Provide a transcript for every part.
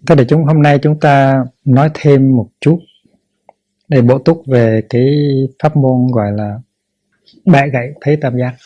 Thế để hôm nay chúng ta nói thêm một chút để bổ túc về cái pháp môn gọi là bẻ gãy thấy tam giác.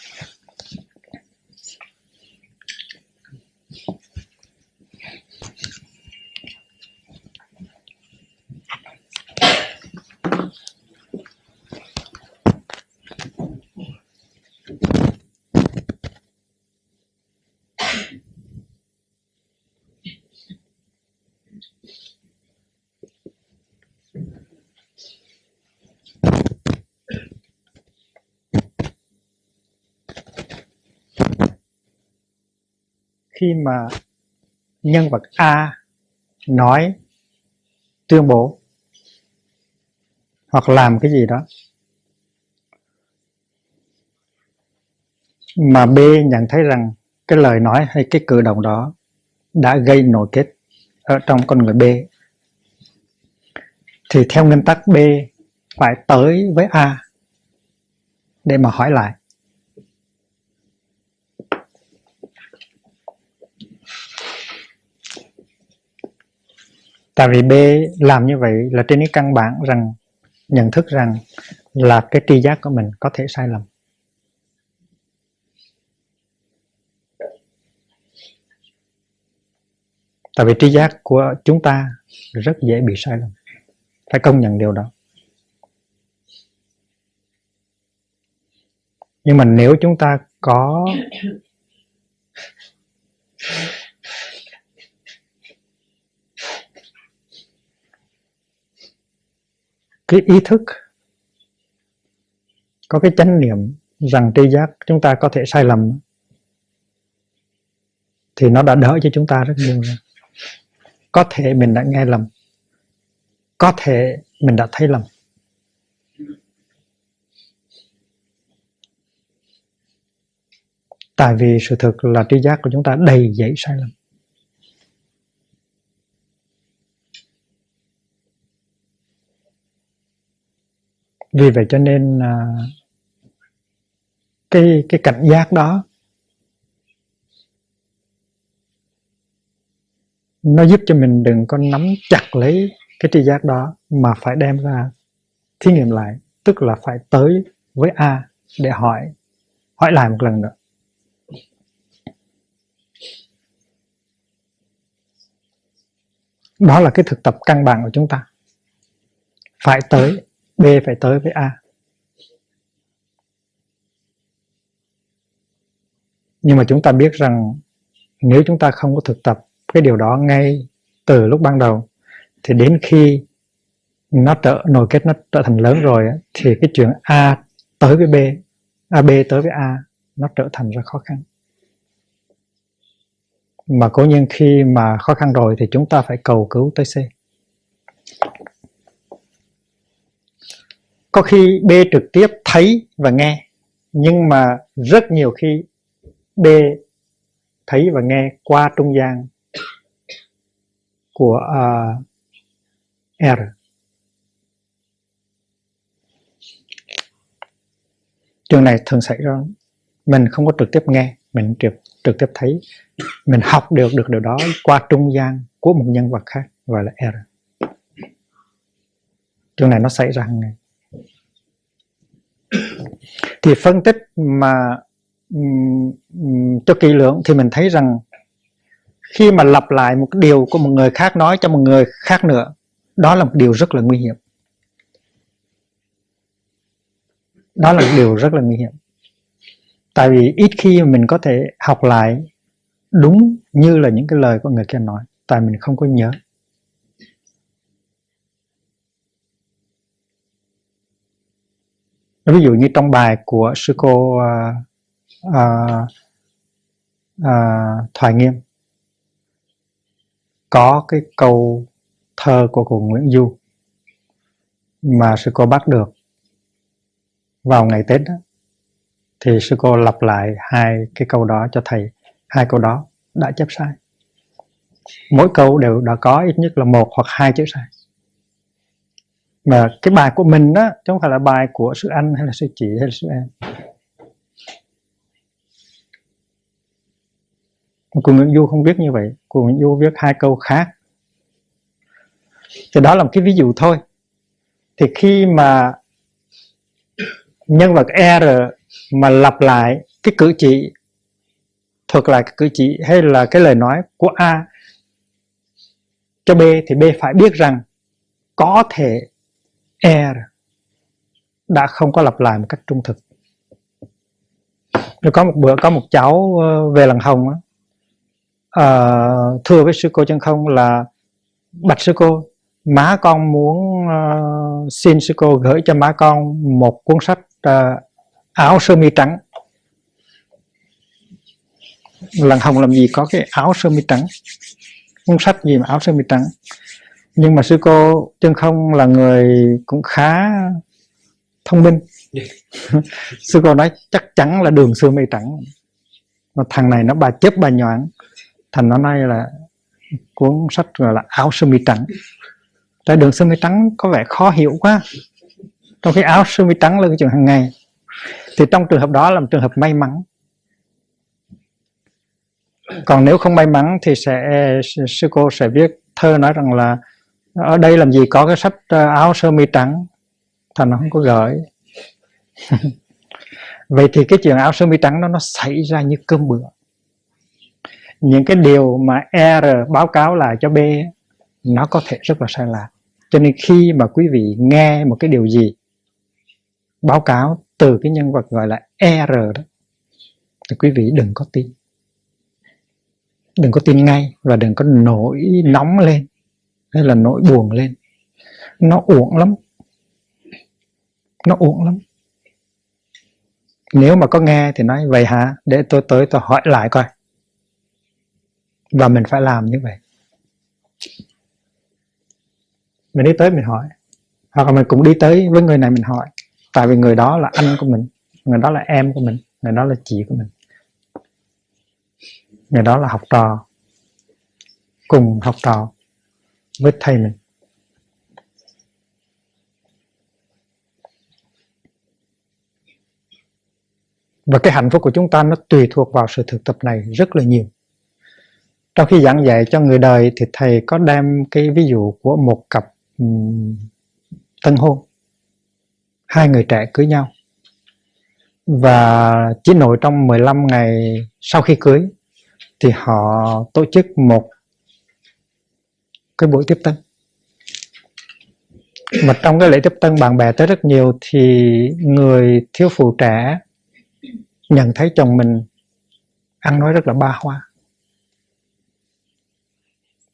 Khi mà nhân vật A nói, tuyên bố hoặc làm cái gì đó mà B nhận thấy rằng cái lời nói hay cái cử động đó đã gây nổi kết ở trong con người B, thì theo nguyên tắc B phải tới với A để mà hỏi lại. Tại vì B làm như vậy là trên cái căn bản rằng nhận thức rằng là cái tri giác của mình có thể sai lầm. Tại vì tri giác của chúng ta rất dễ bị sai lầm, phải công nhận điều đó. Nhưng mà nếu chúng ta có cái ý thức, có cái chánh niệm rằng tri giác chúng ta có thể sai lầm, thì nó đã đỡ cho chúng ta rất nhiều rồi. Có thể mình đã nghe lầm, có thể mình đã thấy lầm. Tại vì sự thực là tri giác của chúng ta đầy dẫy sai lầm. Vì vậy cho nên cái cảnh giác đó nó giúp cho mình đừng có nắm chặt lấy cái tri giác đó, mà phải đem ra thí nghiệm lại, tức là phải tới với A để hỏi lại một lần nữa. Đó là cái thực tập căn bản của chúng ta. Phải tới B, phải tới với A. Nhưng mà chúng ta biết rằng nếu chúng ta không có thực tập cái điều đó ngay từ lúc ban đầu, thì đến khi nó nồi kết nó trở thành lớn rồi, thì cái chuyện A tới với B, B tới với A nó trở thành rất khó khăn. Mà cố nhiên khi mà khó khăn rồi thì chúng ta phải cầu cứu tới C. Có khi B trực tiếp thấy và nghe, nhưng mà rất nhiều khi B thấy và nghe qua trung gian của R. Chuyện này thường xảy ra, mình không có trực tiếp nghe, mình trực tiếp thấy, mình học được điều đó qua trung gian của một nhân vật khác gọi là R. Chuyện này nó xảy ra hàng ngày. Thì phân tích mà cho kỹ lưỡng thì mình thấy rằng khi mà lặp lại một điều của một người khác nói cho một người khác nữa, đó là một điều rất là nguy hiểm. Đó là một điều rất là nguy hiểm. Tại vì ít khi mình có thể học lại đúng như là những cái lời của người kia nói, tại mình không có nhớ. Ví dụ như trong bài của sư cô Thoại Nghiêm, có cái câu thơ của cô Nguyễn Du mà sư cô bắt được vào ngày Tết đó, thì sư cô lặp lại hai cái câu đó cho thầy. Hai câu đó đã chép sai. Mỗi câu đều đã có ít nhất là một hoặc hai chữ sai. Mà cái bài của mình đó, chứ không phải là bài của sư anh hay là sư chị hay là sư em. Cô Nguyễn Du không viết như vậy. Cô Nguyễn Du viết hai câu khác Thì đó là một cái ví dụ thôi. Thì khi mà nhân vật R mà lặp lại cái cử chỉ, thuật lại cái cử chỉ hay là cái lời nói của A cho B, thì B phải biết rằng có thể R đã không có lặp lại một cách trung thực. Rồi có một bữa có một cháu về làng Hồng á, thưa với sư cô Chân Không là: bạch sư cô, má con muốn xin sư cô gửi cho má con một cuốn sách áo sơ mi trắng. Làng Hồng làm gì có cái áo sơ mi trắng, cuốn sách gì mà áo sơ mi trắng. Nhưng mà sư cô Chân Không là người cũng khá thông minh. Sư cô nói chắc chắn là đường sơ mi trắng. Mà thằng này nó bà chớp bà nhoảng, thành nó nói là cuốn sách gọi là áo sơ mi trắng. Tại đường sơ mi trắng có vẻ khó hiểu quá, trong khi áo sơ mi trắng là cái chuyện hàng ngày. Thì trong trường hợp đó là một trường hợp may mắn. Còn nếu không may mắn thì sư cô sẽ viết thơ nói rằng là ở đây làm gì có cái sách áo sơ mi trắng, thành nó không có gửi. Vậy thì cái chuyện áo sơ mi trắng đó nó xảy ra như cơm bữa. Những cái điều mà R báo cáo lại cho B nó có thể rất là sai lạc. Cho nên khi mà quý vị nghe một cái điều gì báo cáo từ cái nhân vật gọi là R đó, thì quý vị đừng có tin. Đừng có tin ngay, và đừng có nổi nóng lên hay là nổi buồn lên. Nó uổng lắm. Nó uổng lắm. Nếu mà có nghe thì nói vậy hả, để tôi tới tôi hỏi lại coi. Và mình phải làm như vậy. Mình đi tới mình hỏi, hoặc là mình cũng đi tới với người này mình hỏi. Tại vì người đó là anh của mình, người đó là em của mình, người đó là chị của mình, người đó là học trò, cùng học trò với thầy mình. Và cái hạnh phúc của chúng ta nó tùy thuộc vào sự thực tập này rất là nhiều. Trong khi giảng dạy cho người đời thì thầy có đem cái ví dụ của một cặp tân hôn, hai người trẻ cưới nhau, và chỉ nội trong 15 ngày sau khi cưới thì họ tổ chức một cái buổi tiếp tân. Mà trong cái lễ tiếp tân bạn bè tới rất nhiều, thì người thiếu phụ trẻ nhận thấy chồng mình ăn nói rất là ba hoa,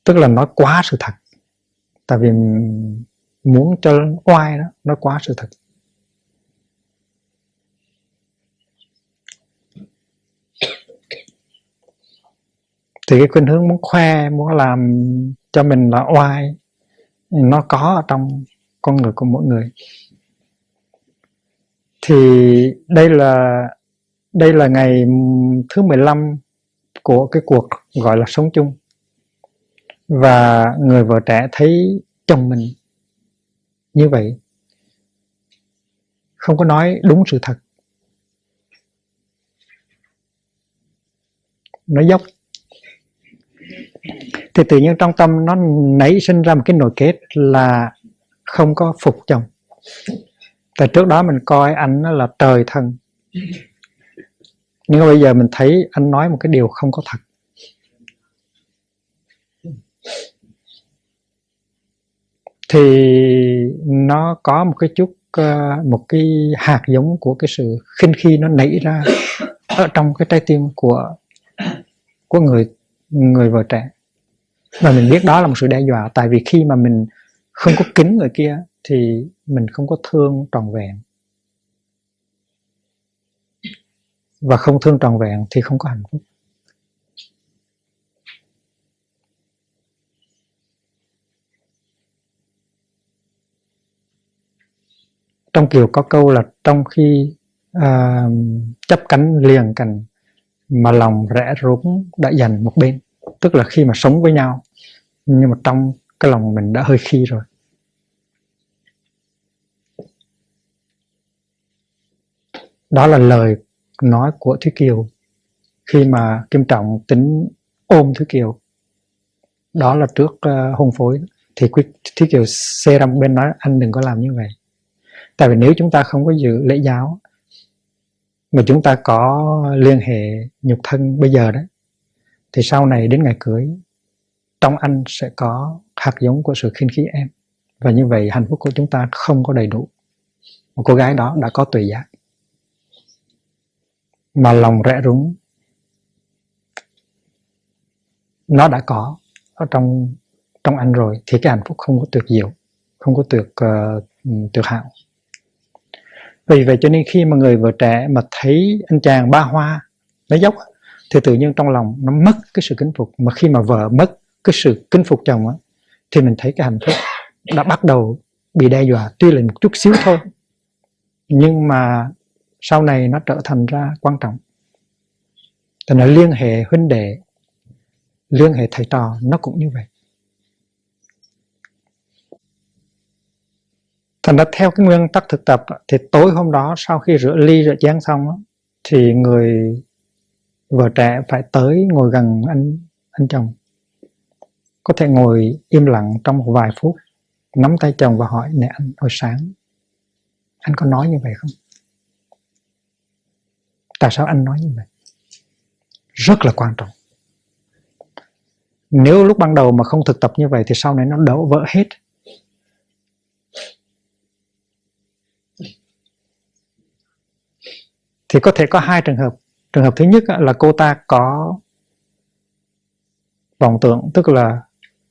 tức là nói quá sự thật, tại vì muốn cho oai đó, nói quá sự thật. Thì cái khuynh hướng muốn khoe, muốn làm cho mình là oai, nó có ở trong con người của mỗi người. Thì đây là ngày thứ 15 của cái cuộc gọi là sống chung. Và người vợ trẻ thấy chồng mình như vậy, không có nói đúng sự thật, nói dốc, thì tự nhiên trong tâm nó nảy sinh ra một cái nội kết là không có phục chồng. Tại trước đó mình coi anh là trời thần, nhưng mà bây giờ mình thấy anh nói một cái điều không có thật. Thì nó có một cái chút, một cái hạt giống của cái sự khinh khi nó nảy ra ở trong cái trái tim của người vợ trẻ. Và mình biết đó là một sự đe dọa. Tại vì khi mà mình không có kính người kia thì mình không có thương trọn vẹn. Và không thương trọn vẹn thì không có hạnh phúc. Trong Kiều có câu là trong khi chấp cánh liền cành mà lòng rẽ rúng đã dành một bên. Tức là khi mà sống với nhau, nhưng mà trong cái lòng mình đã hơi khi rồi. Đó là lời nói của Thúy Kiều khi mà Kim Trọng tính ôm Thúy Kiều. Đó là trước hôn phối. thì Thí Kiều xe ra một bên nói anh đừng có làm như vậy. Tại vì nếu chúng ta không có giữ lễ giáo mà chúng ta có liên hệ nhục thân bây giờ đấy, thì sau này đến ngày cưới trong anh sẽ có hạt giống của sự khinh khí em, và như vậy hạnh phúc của chúng ta không có đầy đủ. Một cô gái đó đã có tuệ giác mà lòng rẽ rúng nó đã có ở trong anh rồi, thì cái hạnh phúc không có tuyệt diệu, không có tuyệt hảo. Vì vậy cho nên khi mà người vợ trẻ mà thấy anh chàng ba hoa nó dốc thì tự nhiên trong lòng nó mất cái sự kính phục. Mà khi mà vợ mất cái sự kính phục chồng á, thì mình thấy cái hạnh phúc đã bắt đầu bị đe dọa, tuy là một chút xíu thôi, nhưng mà sau này nó trở thành ra quan trọng. Thì nó liên hệ huynh đệ, liên hệ thầy trò nó cũng như vậy. Thành ra theo cái nguyên tắc thực tập thì tối hôm đó sau khi rửa ly rửa chén xong thì người vợ trẻ phải tới ngồi gần anh chồng, có thể ngồi im lặng trong một vài phút, nắm tay chồng và hỏi: "Nè anh, hồi sáng anh có nói như vậy không? Tại sao anh nói như vậy?" Rất là quan trọng. Nếu lúc ban đầu mà không thực tập như vậy thì sau này nó đổ vỡ hết. Thì có thể có hai trường hợp. Trường hợp thứ nhất là cô ta có vọng tưởng, tức là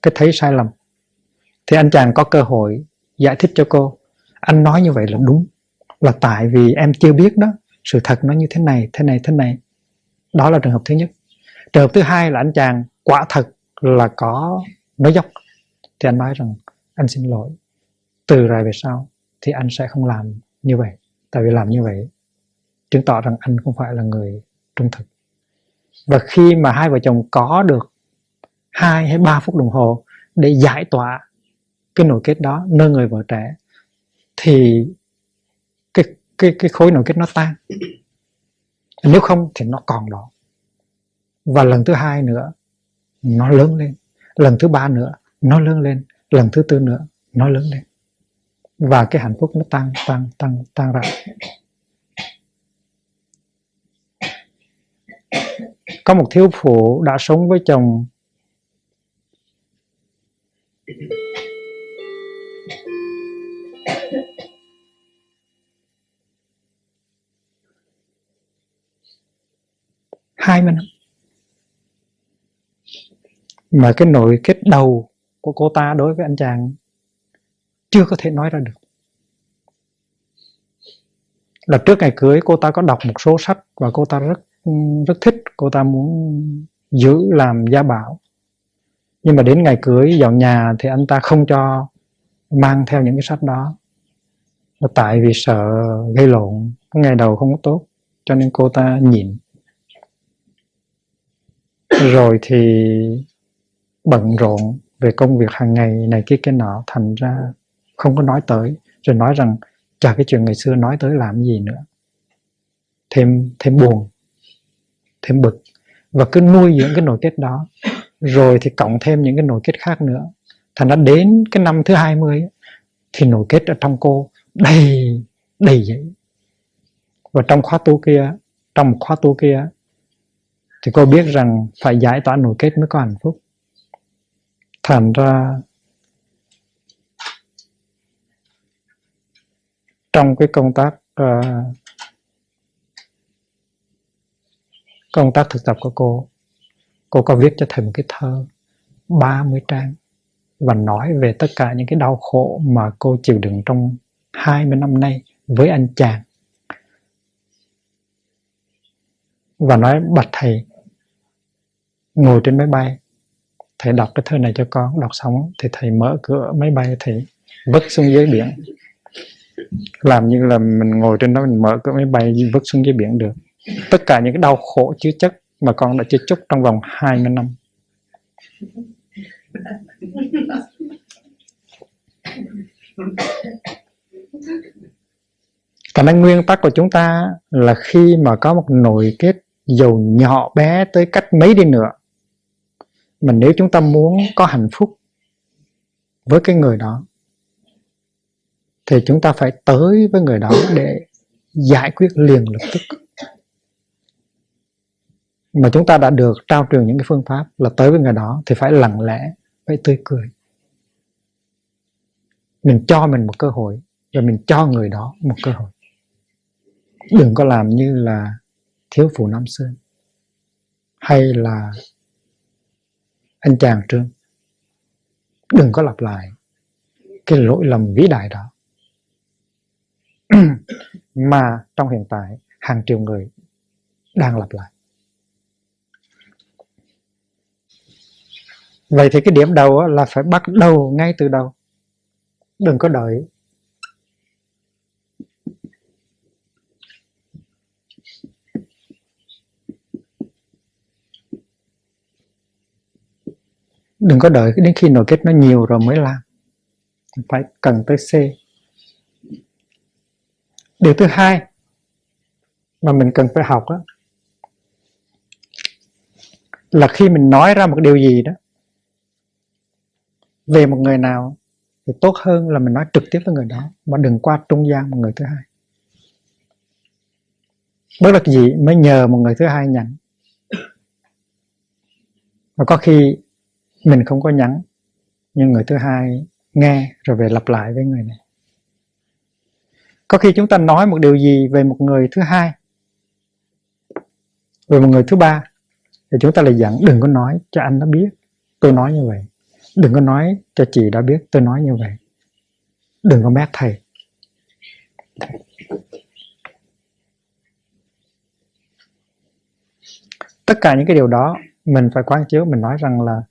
cái thấy sai lầm, thì anh chàng có cơ hội giải thích cho cô: "Anh nói như vậy là đúng, là tại vì em chưa biết đó, sự thật nó như thế này, thế này, thế này." Đó là trường hợp thứ nhất. Trường hợp thứ hai là anh chàng quả thật là có nói dốc, thì anh nói rằng: "Anh xin lỗi, từ rồi về sau thì anh sẽ không làm như vậy, tại vì làm như vậy chứng tỏ rằng anh không phải là người trung thực." Và khi mà hai vợ chồng có được 2 hay 3 phút đồng hồ để giải tỏa cái nối kết đó nơi người vợ trẻ, thì cái khối nối kết nó tan. Nếu không thì nó còn đó. Và lần thứ hai nữa nó lớn lên, lần thứ ba nữa nó lớn lên, lần thứ tư nữa nó lớn lên, và cái hạnh phúc nó tan ra. Có một thiếu phụ đã sống với chồng 20 năm, mà cái nội kết đầu của cô ta đối với anh chàng chưa có thể nói ra được. Là trước ngày cưới cô ta có đọc một số sách và cô ta rất thích, cô ta muốn giữ làm gia bảo. Nhưng mà đến ngày cưới dọn nhà thì anh ta không cho mang theo những cái sách đó, tại vì sợ gây lộn, ngày đầu không có tốt, cho nên cô ta nhịn. Rồi thì bận rộn về công việc hàng ngày này kia cái nọ, thành ra không có nói tới, rồi nói rằng chả cái chuyện ngày xưa nói tới làm gì nữa. Thêm buồn, thêm bực, và cứ nuôi dưỡng cái nỗi kết đó, rồi thì cộng thêm những cái nỗi kết khác nữa. Thành ra đến cái năm thứ 20 thì nỗi kết ở trong cô đầy giấy. Và trong một khóa tu kia thì cô biết rằng phải giải tỏa nỗi kết mới có hạnh phúc. Thành ra trong cái công tác thực tập của cô có viết cho thầy một cái thơ 30 trang và nói về tất cả những cái đau khổ mà cô chịu đựng trong 20 năm nay với anh chàng. Và nói: "Bạch thầy, ngồi trên máy bay, thầy đọc cái thơ này cho con." Đọc xong thì thầy mở cửa máy bay, thầy vứt xuống dưới biển. Làm như là mình ngồi trên đó, mình mở cửa máy bay vứt xuống dưới biển được. Tất cả những cái đau khổ chứa chất mà con đã chứa chúc trong vòng 20 năm. Còn cái nguyên tắc của chúng ta là khi mà có một nội kết dầu nhỏ bé tới cách mấy đi nữa, mà nếu chúng ta muốn có hạnh phúc với cái người đó, thì chúng ta phải tới với người đó để giải quyết liền lập tức. Mà chúng ta đã được trao truyền những cái phương pháp là tới với người đó thì phải lặng lẽ, phải tươi cười. Mình cho mình một cơ hội và mình cho người đó một cơ hội. Đừng có làm như là thiếu phụ Nam Sơn hay là anh chàng Trương. Đừng có lặp lại cái lỗi lầm vĩ đại đó. Mà trong hiện tại hàng triệu người đang lặp lại. Vậy thì cái điểm đầu là phải bắt đầu ngay từ đầu. Đừng có đợi. Đừng có đợi đến khi nội kết nó nhiều rồi mới làm. Phải cần tới C. Điều thứ hai mà mình cần phải học đó, là khi mình nói ra một điều gì đó về một người nào thì tốt hơn là mình nói trực tiếp với người đó, mà đừng qua trung gian một người thứ hai. Bất đắc dĩ mới nhờ một người thứ hai nhắn. Và có khi mình không có nhắn, nhưng người thứ hai nghe rồi về lặp lại với người này. Có khi chúng ta nói một điều gì về một người thứ hai, về một người thứ ba, thì chúng ta lại dặn đừng có nói cho anh nó biết tôi nói như vậy, đừng có nói cho chị đã biết tôi nói như vậy, đừng có mét thầy. Tất cả những cái điều đó mình phải quán chiếu. Mình nói rằng là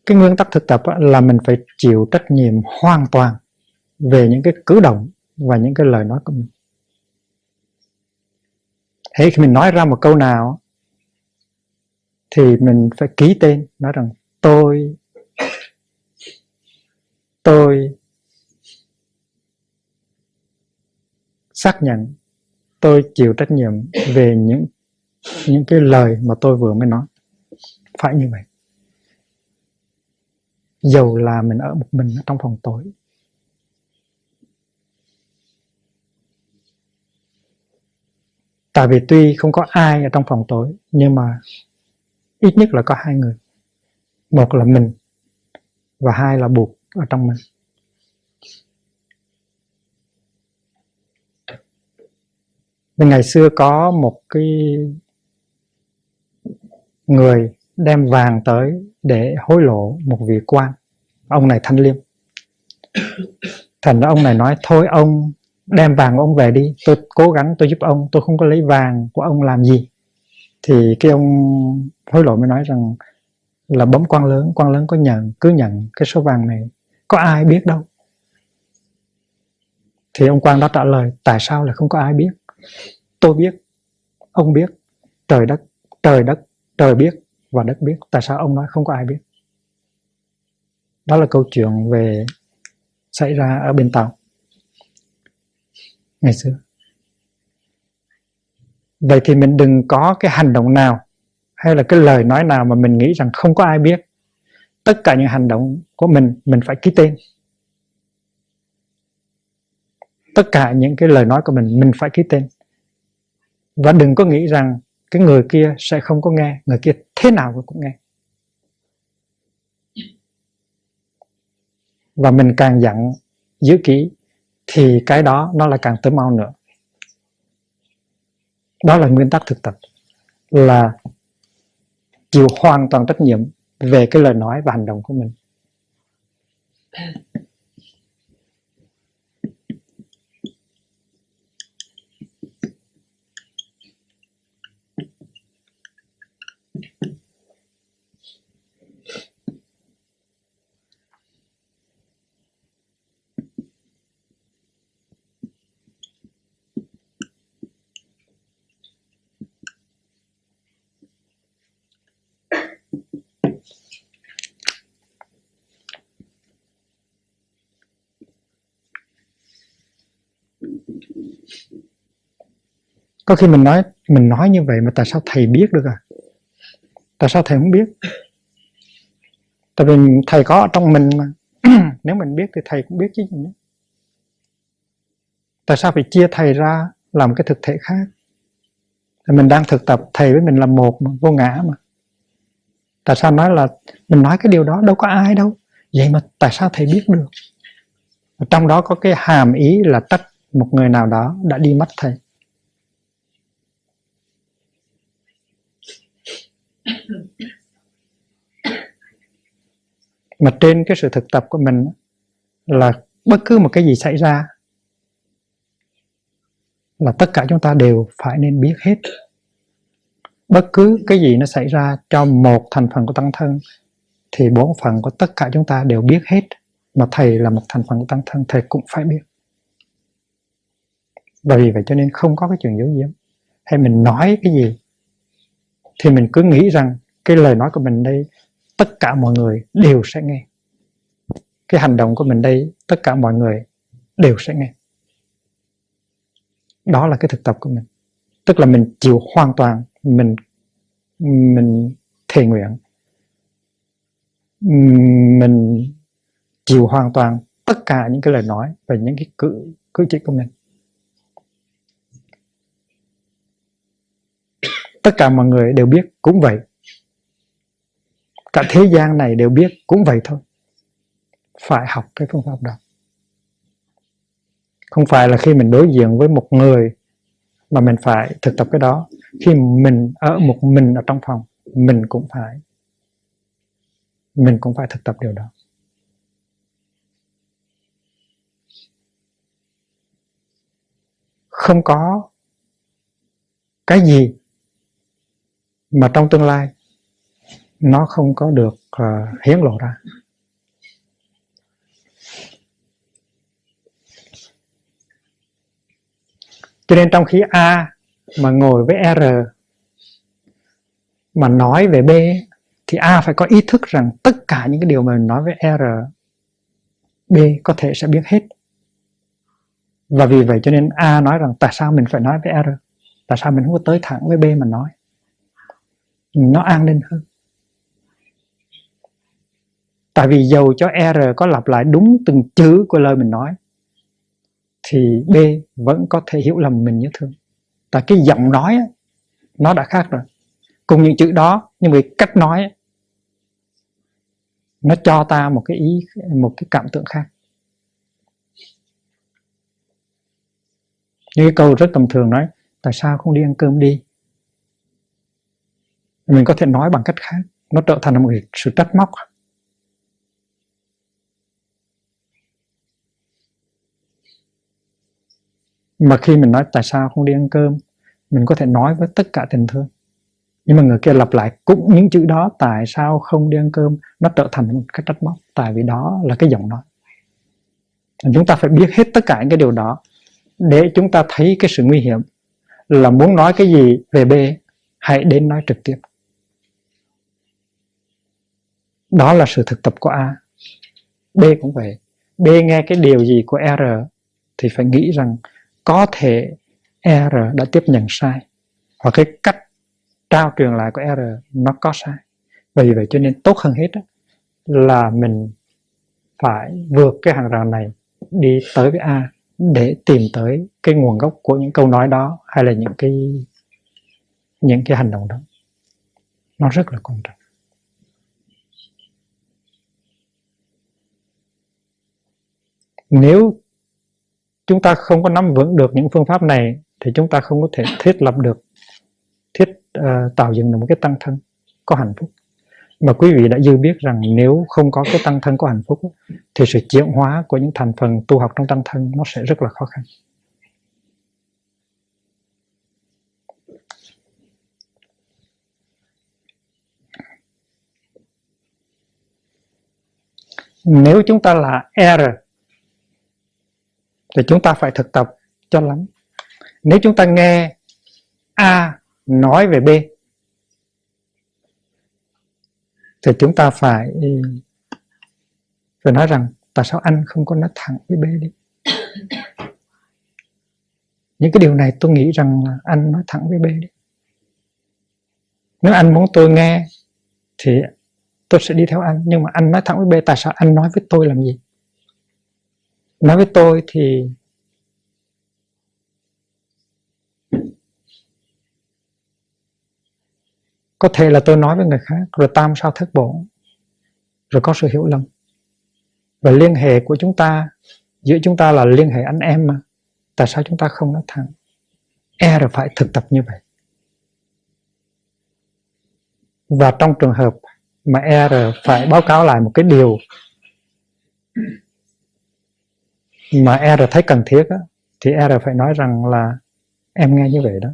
cái nguyên tắc thực tập là mình phải chịu trách nhiệm hoàn toàn về những cái cử động và những cái lời nói của mình. Thế khi mình nói ra một câu nào thì mình phải ký tên, nói rằng tôi xác nhận, tôi chịu trách nhiệm về những cái lời mà tôi vừa mới nói. Phải như vậy. Dầu là mình ở một mình ở trong phòng tối. Tại vì tuy không có ai ở trong phòng tối, nhưng mà ít nhất là có hai người. Một là mình, và hai là Bụt ở trong mình. Nên ngày xưa có một cái người đem vàng tới để hối lộ một vị quan. Ông này thanh liêm. Thành ra ông này nói thôi ông đem vàng của ông về đi, tôi cố gắng tôi giúp ông, tôi không có lấy vàng của ông làm gì. Thì cái ông hối lộ mới nói rằng là bấm quan lớn có nhận, cứ nhận cái số vàng này, có ai biết đâu. Thì ông quan đó trả lời, tại sao lại không có ai biết? Tôi biết, ông biết, trời biết và đất biết, tại sao ông nói không có ai biết? Đó là câu chuyện về xảy ra ở bên Tàu ngày xưa. Vậy thì mình đừng có cái hành động nào hay là cái lời nói nào mà mình nghĩ rằng không có ai biết. Tất cả những hành động của mình phải ký tên. Tất cả những cái lời nói của mình phải ký tên. Và đừng có nghĩ rằng cái người kia sẽ không có nghe, người kia thế nào cũng nghe. Và mình càng dặn giữ kỹ thì cái đó nó lại càng tới mau nữa. Đó là nguyên tắc thực tập, là chịu hoàn toàn trách nhiệm về cái lời nói và hành động của mình. Có khi mình nói như vậy mà tại sao thầy biết được à? Tại sao thầy không biết? Tại vì thầy có ở trong mình mà. Nếu mình biết thì thầy cũng biết chứ gì nữa. Tại sao phải chia thầy ra làm cái thực thể khác? Thì mình đang thực tập thầy với mình là một mà, vô ngã mà. Tại sao nói là mình nói cái điều đó đâu có ai đâu, vậy mà tại sao thầy biết được? Trong đó có cái hàm ý là trách một người nào đó đã đi mất thầy. Mà trên cái sự thực tập của mình là bất cứ một cái gì xảy ra là tất cả chúng ta đều phải nên biết hết. Bất cứ cái gì nó xảy ra cho một thành phần của tăng thân thì bổn phận của tất cả chúng ta đều biết hết. Mà thầy là một thành phần của tăng thân, thầy cũng phải biết. Và vì vậy cho nên không có cái chuyện giấu giếm. Hay mình nói cái gì thì mình cứ nghĩ rằng cái lời nói của mình đây tất cả mọi người đều sẽ nghe. Cái hành động của mình đây tất cả mọi người đều sẽ nghe. Đó là cái thực tập của mình. Tức là mình chịu hoàn toàn, mình thề nguyện, mình chịu hoàn toàn tất cả những cái lời nói và những cái cử chỉ của mình. Tất cả mọi người đều biết cũng vậy. Cả thế gian này đều biết cũng vậy thôi. Phải học cái phương pháp đó. Không phải là khi mình đối diện với một người mà mình phải thực tập cái đó. Khi mình ở một mình ở trong phòng, mình cũng phải thực tập điều đó. Không có cái gì mà trong tương lai nó không có được hiển lộ ra. Cho nên trong khi A mà ngồi với R mà nói về B thì A phải có ý thức rằng tất cả những cái điều mà mình nói với R, B có thể sẽ biết hết. Và vì vậy cho nên A nói rằng tại sao mình phải nói với R, tại sao mình không có tới thẳng với B mà nói, nó an ninh hơn. Tại vì dầu cho R có lặp lại đúng từng chữ của lời mình nói thì B vẫn có thể hiểu lầm mình như thường. Tại cái giọng nói nó đã khác rồi. Cùng những chữ đó nhưng vì cách nói nó cho ta một cái cảm tưởng khác. Như cái câu rất tầm thường nói tại sao không đi ăn cơm đi, mình có thể nói bằng cách khác, nó trở thành một sự trách móc. Mà khi mình nói tại sao không đi ăn cơm, mình có thể nói với tất cả tình thương, nhưng mà người kia lặp lại cũng những chữ đó, tại sao không đi ăn cơm, nó trở thành một cái trách móc. Tại vì đó là cái giọng nói. Chúng ta phải biết hết tất cả những cái điều đó để chúng ta thấy cái sự nguy hiểm là muốn nói cái gì về B, hãy đến nói trực tiếp. Đó là sự thực tập của A. B cũng vậy. B nghe cái điều gì của R thì phải nghĩ rằng có thể R đã tiếp nhận sai, hoặc cái cách trao truyền lại của R nó có sai. Vì vậy cho nên tốt hơn hết là mình phải vượt cái hàng rào này, đi tới với A để tìm tới cái nguồn gốc của những câu nói đó, hay là những cái hành động đó. Nó rất là quan trọng. Nếu chúng ta không có nắm vững được những phương pháp này thì chúng ta không có thể thiết lập được, tạo dựng được một cái tăng thân có hạnh phúc. Mà quý vị đã dư biết rằng nếu không có cái tăng thân có hạnh phúc thì sự chuyển hóa của những thành phần tu học trong tăng thân nó sẽ rất là khó khăn. Nếu chúng ta là R thì chúng ta phải thực tập cho lắm. Nếu chúng ta nghe A nói về B thì chúng ta phải nói rằng tại sao anh không có nói thẳng với B đi. Những cái điều này tôi nghĩ rằng là anh nói thẳng với B đi. Nếu anh muốn tôi nghe thì tôi sẽ đi theo anh. Nhưng mà anh nói thẳng với B, tại sao anh nói với tôi làm gì? Nói với tôi thì có thể là tôi nói với người khác, rồi tam sao thất bổn, rồi có sự hiểu lầm. Và liên hệ của chúng ta, giữa chúng ta là liên hệ anh em mà. Tại sao chúng ta không nói thẳng? Là phải thực tập như vậy. Và trong trường hợp mà phải báo cáo lại một cái điều mà thấy cần thiết á, thì phải nói rằng là em nghe như vậy đó,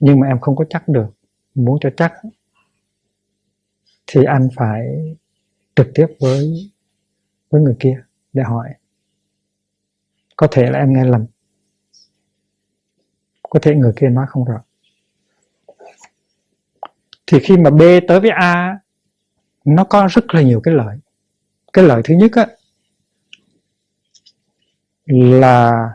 nhưng mà em không có chắc được. Muốn cho chắc thì anh phải trực tiếp với người kia để hỏi. Có thể là em nghe lầm, có thể người kia nói không rõ. Thì khi mà B tới với A, nó có rất là nhiều cái lợi. Cái lợi thứ nhất á, là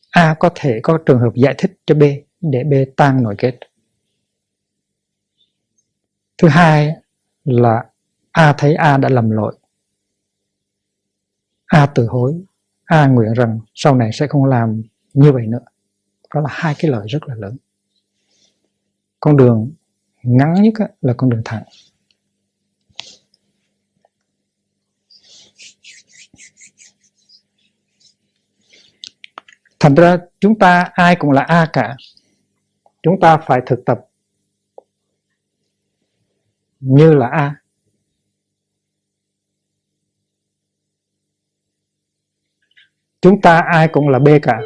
A có thể có trường hợp giải thích cho B để B tan nội kết. Thứ hai là A thấy A đã lầm lỗi, A tự hối, A nguyện rằng sau này sẽ không làm như vậy nữa. Đó là hai cái lợi rất là lớn. Con đường ngắn nhất là con đường thẳng. Thành ra chúng ta ai cũng là A cả. Chúng ta phải thực tập như là A. Chúng ta ai cũng là B cả.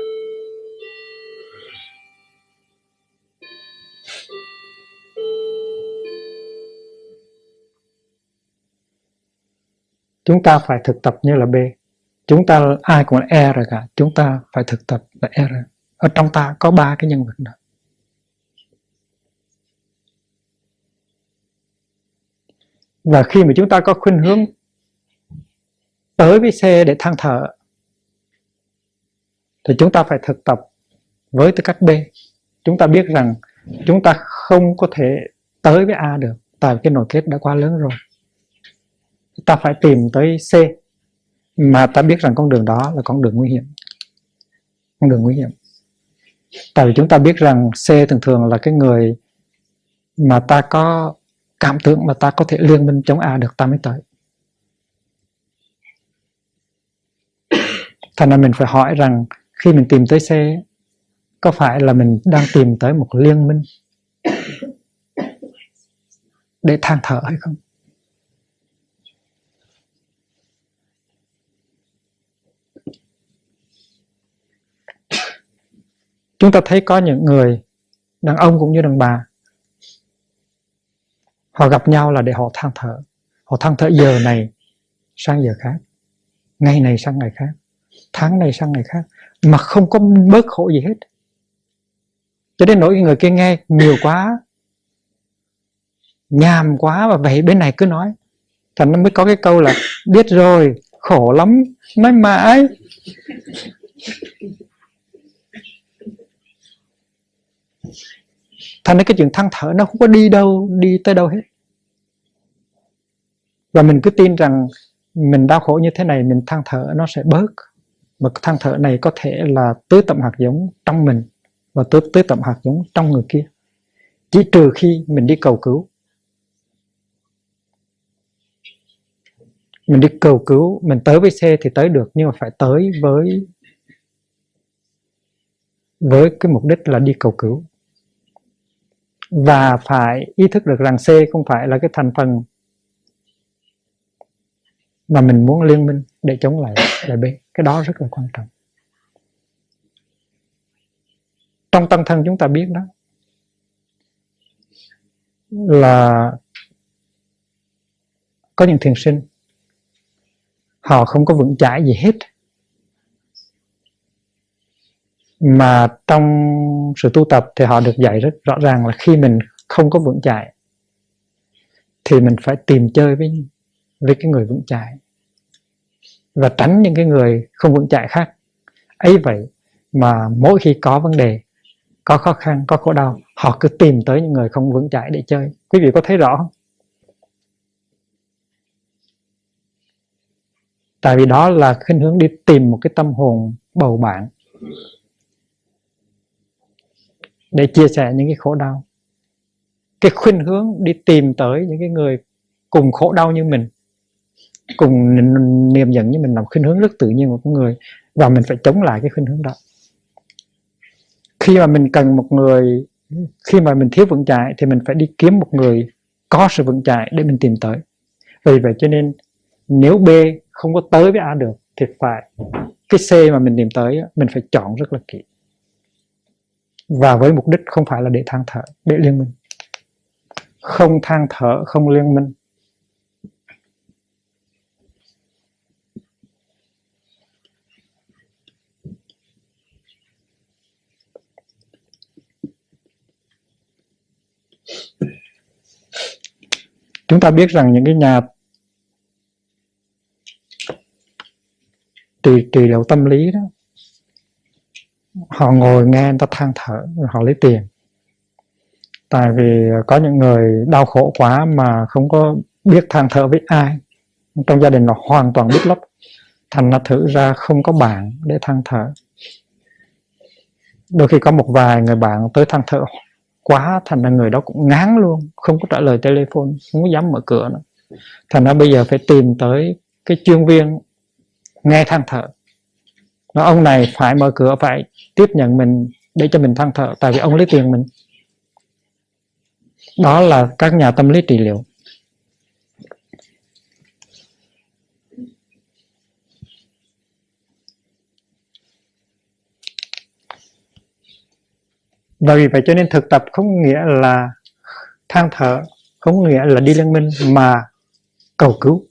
Chúng ta phải thực tập như là B. Chúng ta ai cũng là rồi cả. Chúng ta phải thực tập là R. Ở trong ta có ba cái nhân vật đó. Và khi mà chúng ta có khuynh hướng tới với C để than thở, thì chúng ta phải thực tập với tư cách B. Chúng ta biết rằng chúng ta không có thể tới với A được, tại vì cái nội kết đã quá lớn rồi. Ta phải tìm tới C, mà ta biết rằng con đường đó là con đường nguy hiểm. Con đường nguy hiểm. Tại vì chúng ta biết rằng C thường thường là cái người mà ta có cảm tưởng mà ta có thể liên minh chống A được, ta mới tới. Thành ra mình phải hỏi rằng khi mình tìm tới C, có phải là mình đang tìm tới một liên minh để than thở hay không? Chúng ta thấy có những người, đàn ông cũng như đàn bà, họ gặp nhau là để họ than thở. Họ than thở giờ này sang giờ khác, ngày này sang ngày khác, tháng này sang ngày khác, mà không có bớt khổ gì hết. Cho đến nỗi người kia nghe nhiều quá, nhàm quá, và vậy bên này cứ nói. Thành nó mới có cái câu là biết rồi, khổ lắm, nói mãi. Thành ra cái chuyện than thở nó không có đi tới đâu hết. Và mình cứ tin rằng mình đau khổ như thế này, mình than thở nó sẽ bớt. Mà than thở này có thể là tưới tẩm hạt giống trong mình và tưới tẩm hạt giống trong người kia. Chỉ trừ khi mình đi cầu cứu. Mình đi cầu cứu, mình tới với C thì tới được, nhưng mà phải tới với cái mục đích là đi cầu cứu. Và phải ý thức được rằng C không phải là cái thành phần mà mình muốn liên minh để chống lại B. Cái đó rất là quan trọng. Trong tăng thân chúng ta biết đó, là có những thiền sinh họ không có vững chãi gì hết, mà trong sự tu tập thì họ được dạy rất rõ ràng là khi mình không có vững chãi thì mình phải tìm chơi với cái người vững chãi và tránh những cái người không vững chãi khác. Ấy vậy mà mỗi khi có vấn đề, có khó khăn, có khổ đau, họ cứ tìm tới những người không vững chãi để chơi. Quý vị có thấy rõ không? Tại vì đó là khuynh hướng đi tìm một cái tâm hồn bầu bạn để chia sẻ những cái khổ đau. Cái khuynh hướng đi tìm tới những cái người cùng khổ đau như mình, cùng niềm giận như mình, là khuynh hướng rất tự nhiên của con người, và mình phải chống lại cái khuynh hướng đó. Khi mà mình cần một người, khi mà mình thiếu vững chãi thì mình phải đi kiếm một người có sự vững chãi để mình tìm tới. Vì vậy cho nên nếu B không có tới với A được thì phải cái C mà mình tìm tới mình phải chọn rất là kỹ, và với mục đích không phải là để than thở, để liên minh. Không than thở, không liên minh. Chúng ta biết rằng những cái nhà trị liệu tâm lý đó, họ ngồi nghe người ta than thở rồi họ lấy tiền. Tại vì có những người đau khổ quá mà không có biết than thở với ai, trong gia đình là hoàn toàn biết lấp, thành ra thử ra không có bạn để than thở. Đôi khi có một vài người bạn tới than thở quá, thành ra người đó cũng ngán luôn, không có trả lời telephone, không có dám mở cửa nữa. Thành ra bây giờ phải tìm tới cái chuyên viên nghe than thở. Nói ông này phải mở cửa, phải tiếp nhận mình để cho mình than thở, tại vì ông lấy tiền mình. Đó là các nhà tâm lý trị liệu. Và vì vậy cho nên thực tập không nghĩa là than thở, không nghĩa là đi liên minh, mà cầu cứu,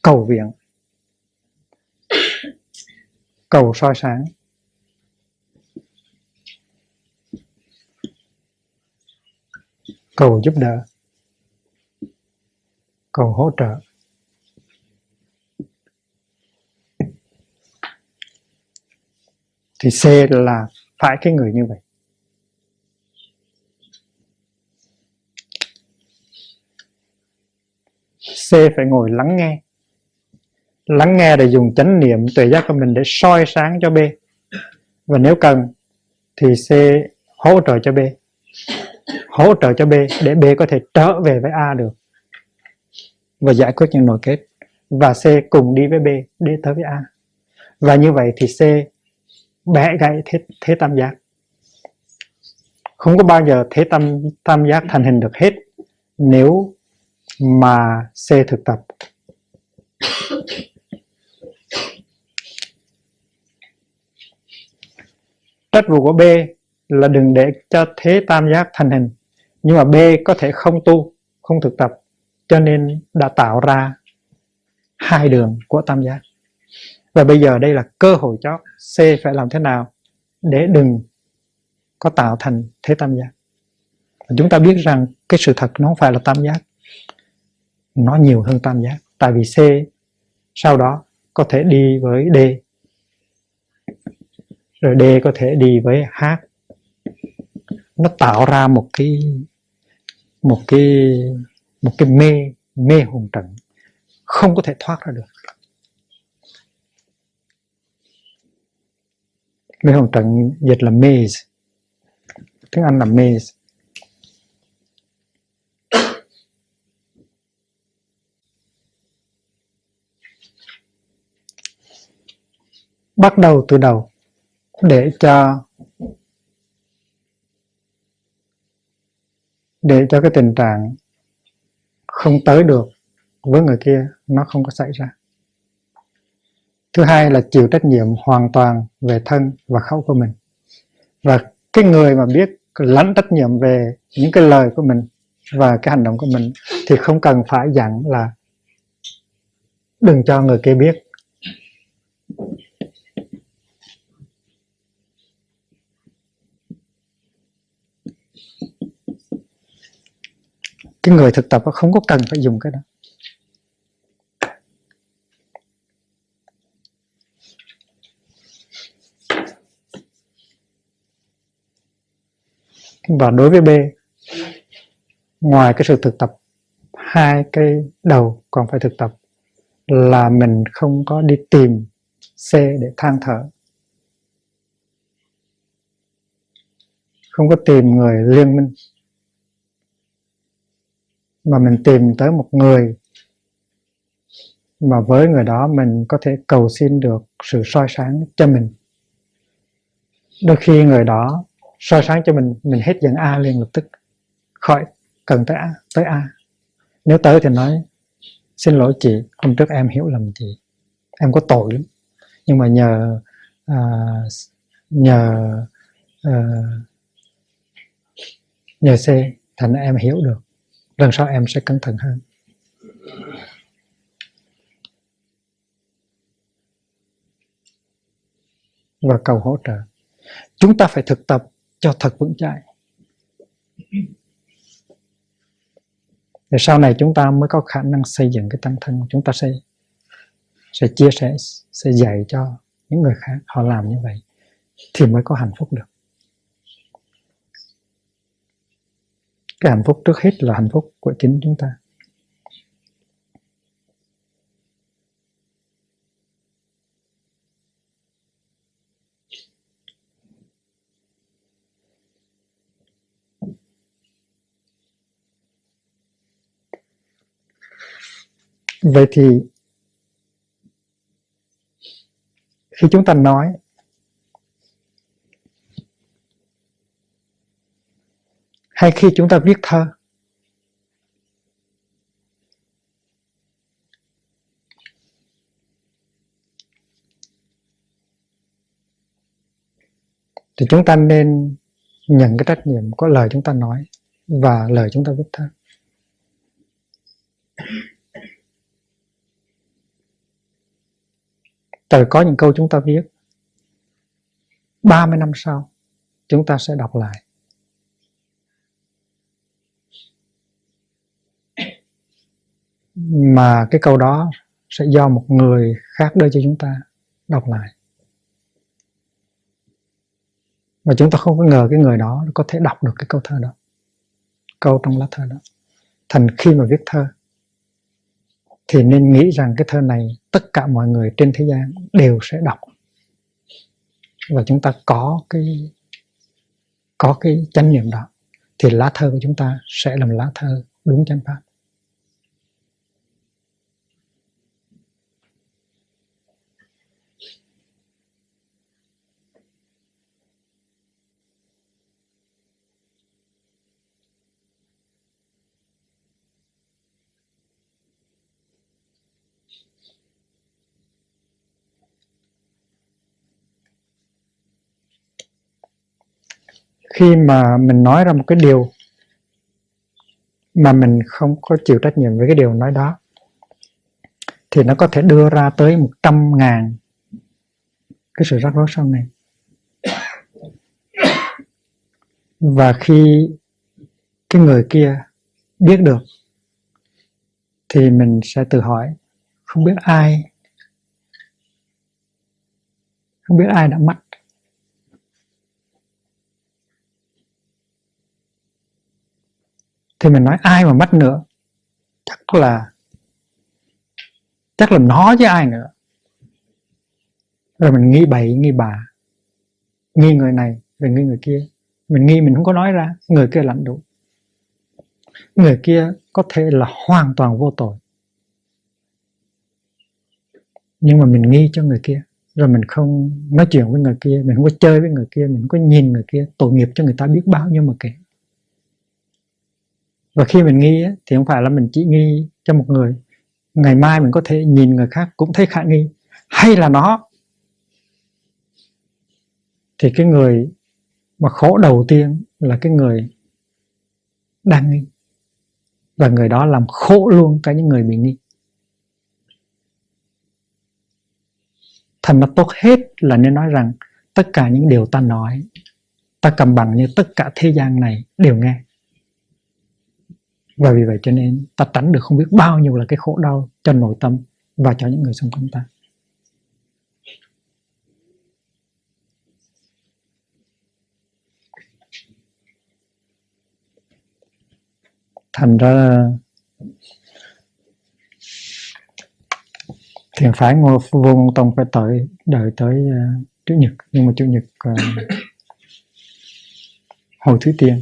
cầu viện, cầu soi sáng, cầu giúp đỡ, cầu hỗ trợ. Thì C là phải cái người như vậy. C phải ngồi lắng nghe. Lắng nghe để dùng chánh niệm tuệ giác của mình để soi sáng cho B. Và nếu cần thì C hỗ trợ cho B. Hỗ trợ cho B để B có thể trở về với A được và giải quyết những nỗi kết. Và C cùng đi với B để tới với A. Và như vậy thì C bẻ gãy thế tam giác. Không có bao giờ thế tam giác thành hình được hết nếu mà C thực tập. Trách vụ của B là đừng để cho thế tam giác thành hình. Nhưng mà B có thể không tu, không thực tập, cho nên đã tạo ra hai đường của tam giác. Và bây giờ đây là cơ hội cho C phải làm thế nào để đừng có tạo thành thế tam giác. Chúng ta biết rằng cái sự thật nó không phải là tam giác, nó nhiều hơn tam giác. Tại vì C sau đó có thể đi với D, rồi D có thể đi với H. Nó tạo ra một cái mê hồn trận không có thể thoát ra được. Mê hồn trận dịch là maze, tiếng Anh là maze. Bắt đầu từ đầu để cho cái tình trạng không tới được với người kia nó không có xảy ra. Thứ hai là chịu trách nhiệm hoàn toàn về thân và khẩu của mình. Và cái người mà biết lãnh trách nhiệm về những cái lời của mình và cái hành động của mình thì không cần phải dặn là đừng cho người kia biết. Cái người thực tập không có cần phải dùng cái đó. Và đối với B, ngoài cái sự thực tập hai cái đầu còn phải thực tập là mình không có đi tìm C để than thở, không có tìm người liên minh, mà mình tìm tới một người mà với người đó mình có thể cầu xin được sự soi sáng cho mình. Đôi khi người đó soi sáng cho mình hết giận A liền lập tức, khỏi cần tới A. Nếu tới thì nói xin lỗi chị, hôm trước em hiểu lầm chị, em có tội lắm, nhưng mà nhờ nhờ C thành em hiểu được, lần sau em sẽ cẩn thận hơn. Và cầu hỗ trợ. Chúng ta phải thực tập cho thật vững chãi, để sau này chúng ta mới có khả năng xây dựng cái tăng thân. Chúng ta sẽ chia sẻ, sẽ dạy cho những người khác họ làm như vậy thì mới có hạnh phúc được. Cái hạnh phúc trước hết là hạnh phúc của chính chúng ta. Vậy thì khi chúng ta nói, hay khi chúng ta viết thơ, thì chúng ta nên nhận cái trách nhiệm của lời chúng ta nói và lời chúng ta viết thơ. Tại có những câu chúng ta viết 30 năm sau chúng ta sẽ đọc lại, mà cái câu đó sẽ do một người khác đưa cho chúng ta đọc lại, và chúng ta không có ngờ cái người đó có thể đọc được cái câu thơ đó, câu trong lá thơ đó. Thành khi mà viết thơ thì nên nghĩ rằng cái thơ này tất cả mọi người trên thế gian đều sẽ đọc, và chúng ta có cái chánh niệm đó, thì lá thơ của chúng ta sẽ là một lá thơ đúng chánh pháp. Khi mà mình nói ra một cái điều mà mình không có chịu trách nhiệm với cái điều nói đó, thì nó có thể đưa ra tới 100.000 cái sự rắc rối sau này. Và khi cái người kia biết được thì mình sẽ tự hỏi, không biết ai đã mất. Thì mình nói ai mà mất nữa, chắc là nó chứ ai nữa. Rồi mình nghi bậy nghi bạ, nghi người này rồi nghi người kia. Mình nghi mình không có nói ra, người kia lãnh đủ. Người kia có thể là hoàn toàn vô tội, nhưng mà mình nghi cho người kia, rồi mình không nói chuyện với người kia, mình không có chơi với người kia, mình không có nhìn người kia. Tội nghiệp cho người ta biết bao nhiêu mà kể. Và khi mình nghi thì không phải là mình chỉ nghi cho một người, ngày mai mình có thể nhìn người khác cũng thấy khả nghi, hay là nó. Thì cái người mà khổ đầu tiên là cái người đang nghi, và người đó làm khổ luôn cả những người bị nghi. Thành nó tốt hết là nên nói rằng tất cả những điều ta nói, ta cầm bằng như tất cả thế gian này đều nghe. Và vì vậy cho nên ta tránh được không biết bao nhiêu là cái khổ đau cho nội tâm và cho những người xung quanh ta. Thành ra Thiền phái Ngô Vô Ngôn Tông phải đợi tới Chủ nhật, nhưng mà Chủ nhật hồi thứ Tiên.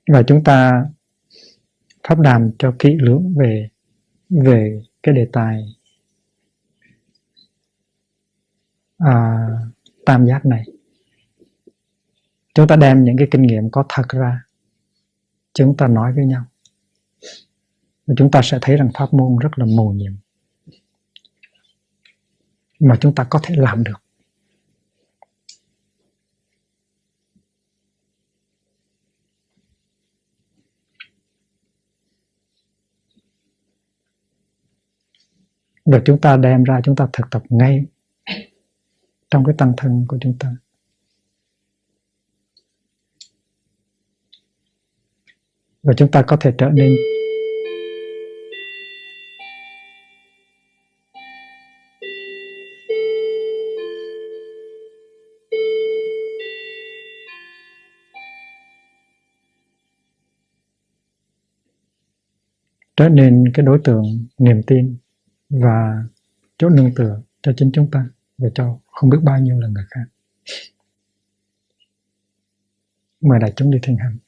Và chúng ta pháp đàm cho kỹ lưỡng về cái đề tài tam giác này. Chúng ta đem những cái kinh nghiệm có thật ra, chúng ta nói với nhau, và chúng ta sẽ thấy rằng pháp môn rất là mầu nhiệm, mà chúng ta có thể làm được. Và chúng ta đem ra, chúng ta thực tập ngay trong cái tăng thân của chúng ta. Và chúng ta có thể trở nên cái đối tượng niềm tin và chỗ nương tựa cho chính chúng ta và cho không biết bao nhiêu là người khác. Mời đại chúng đi thiền hành.